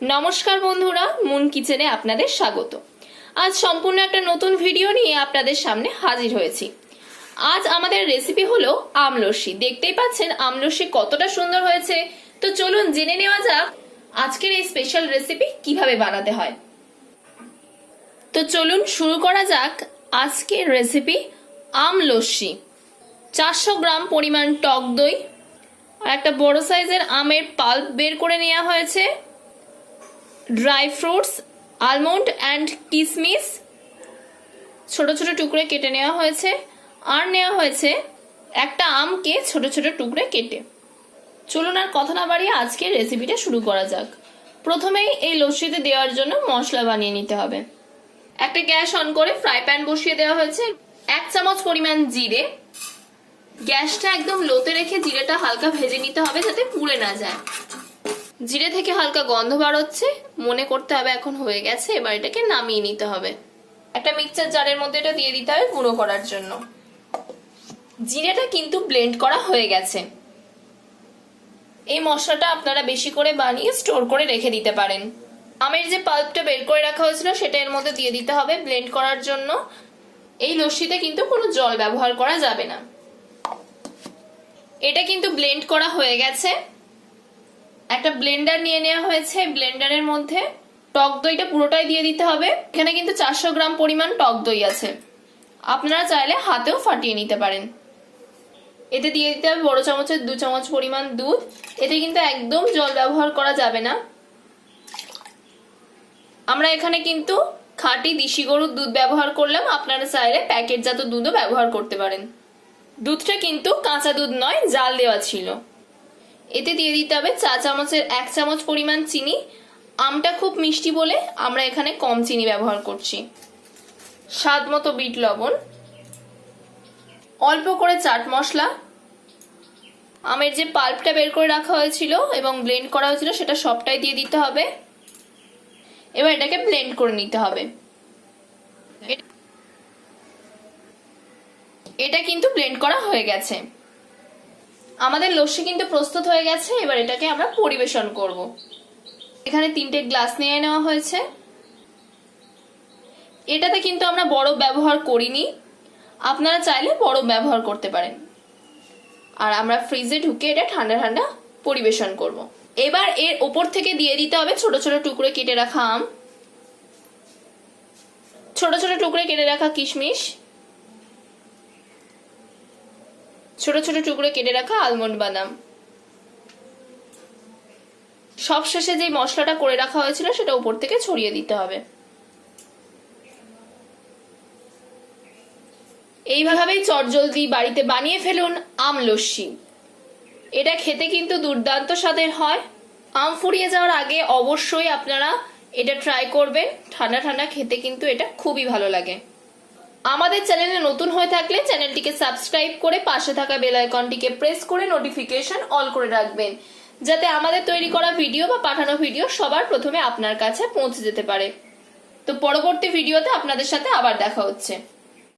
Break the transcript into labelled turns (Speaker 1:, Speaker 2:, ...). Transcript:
Speaker 1: নমস্কার বন্ধুরা, মুন কিচেনে আপনাদের স্বাগত। আজ সম্পূর্ণ একটা নতুন ভিডিও নিয়ে আপনাদের সামনে হাজির হয়েছি। আজ আমাদের রেসিপি হলো আমলস্যি। দেখতেই পাচ্ছেন আমলস্যি কতটা সুন্দর হয়েছে। তো চলুন জেনে নেওয়া যাক আজকের এই স্পেশাল রেসিপি কিভাবে বানাতে হয়। তো চলুন শুরু করা যাক আজকের রেসিপি আমলস্যি। 400 গ্রাম পরিমাণ টক দই আর একটা বড় সাইজের আমের পাল্প বের করে নেওয়া হয়েছে, ড্রাই ফ্রুটস আলমন্ড অ্যান্ড কিশমিশ ছোট ছোট টুকরে কেটে নেওয়া হয়েছে, আর নেওয়া হয়েছে একটা আমকে ছোট ছোট টুকরে কেটে। চলুন আর কথা না বাড়িয়ে আজকের রেসিপিটা শুরু করা যাক। প্রথমেই এই লস্যিতে দেওয়ার জন্য মশলা বানিয়ে নিতে হবে। একটা গ্যাস অন করে ফ্রাই প্যান বসিয়ে দেওয়া হয়েছে। 1 চামচ পরিমাণ জিরে। গ্যাসটা একদম লোতে রেখে জিরেটা হালকা ভেজে নিতে হবে যাতে পুড়ে না যায়। জিরে থেকে হালকা গন্ধ বার হচ্ছে, মনে করতে হবে এখন হয়ে গেছে। এবার এটাকে নামিয়ে নিতে হবে। একটা মিক্সচার জারের মধ্যে এটা দিয়ে দিতে হবে গুঁড়ো করার জন্য। জিরেটা কিন্তু ব্লেন্ড করা হয়ে গেছে। এই মশলাটা আপনারা বেশি করে বানিয়ে স্টোর করে রেখে দিতে পারেন। আমের যে পাল্পটা বের করে রাখা হয়েছিল সেটা এর মধ্যে দিয়ে দিতে হবে ব্লেন্ড করার জন্য। এই লস্যিতে কিন্তু কোনো জল ব্যবহার করা যাবে না। এটা কিন্তু ব্লেন্ড করা হয়ে গেছে। একটা ব্লেন্ডার নিয়ে নেওয়া হয়েছে। ব্লেন্ডারের মধ্যে টক দইটা পুরোটাই দিয়ে দিতে হবে। এখানে কিন্তু 400 গ্রাম পরিমাণ টক দই আছে, আপনারা চাইলে হাতেও ফাটিয়ে নিতে পারেন। এতে দিয়ে দিতে হবে বড় চামচের 2 চামচ পরিমাণ দুধ। এতে কিন্তু একদম জল ব্যবহার করা যাবে না। আমরা এখানে কিন্তু খাঁটি দেশি গরুর দুধ ব্যবহার করলাম, আপনারা চাইলে প্যাকেটজাত দুধও ব্যবহার করতে পারেন। দুধটা কিন্তু কাঁচা দুধ নয়, জাল দেওয়া ছিল। এতে দিয়ে দিতে হবে 1 চামচ পরিমাণ চিনি। আমটা খুব মিষ্টি বলে আমরা এখানে কম চিনি ব্যবহার করছি। স্বাদ মতো বিট লবণ, অল্প করে চাট মশলা, আমের যে পাল্পটা বের করে রাখা হয়েছিল এবং ব্লেন্ড করা হয়েছিল সেটা সবটাই দিয়ে দিতে হবে। এবার এটাকে ব্লেন্ড করে নিতে হবে। এটা কিন্তু ব্লেন্ড করা হয়ে গেছে। আমাদের লস্যি কিন্তু প্রস্তুত হয়ে গেছে। এবার এটাকে আমরা পরিবেশন করব। এখানে 3টে গ্লাস নিয়ে নেওয়া হয়েছে। এটাতে কিন্তু আমরা বরফ ব্যবহার করিনি, আপনারা চাইলে বরফ ব্যবহার করতে পারেন। আর আমরা ফ্রিজে ঢুকে এটা ঠান্ডা ঠান্ডা পরিবেশন করব। এবার এর ওপর থেকে দিয়ে দিতে হবে ছোট ছোট টুকরে কেটে রাখা আম, ছোট ছোট টুকরে কেটে রাখা কিশমিশ, ছোট ছোট টুকরে কেটে রাখা আলমন্ড বাদাম। সবশেষে যে মশলাটা করে রাখা হয়েছিল সেটা উপর থেকে ছড়িয়ে দিতে হবে। এইভাবেই চটজলদি বাড়িতে বানিয়ে ফেলুন আমলস্যি। এটা খেতে কিন্তু দুর্দান্ত স্বাদের হয়। আম ফুরিয়ে যাওয়ার আগে অবশ্যই আপনারা এটা ট্রাই করবেন। ঠান্ডা ঠান্ডা খেতে কিন্তু এটা খুবই ভালো লাগে। আমাদের চ্যানেলে নতুন হয়ে থাকলে চ্যানেলটিকে সাবস্ক্রাইব করে পাশে থাকা বেল আইকনটিকে প্রেস করে নোটিফিকেশন অল করে রাখবেন, যাতে আমাদের তৈরি করা ভিডিও বা পাঠানো ভিডিও সবার প্রথমে আপনার কাছে পৌঁছে যেতে পারে। তো পরবর্তী ভিডিওতে আপনাদের সাথে আবার দেখা হচ্ছে।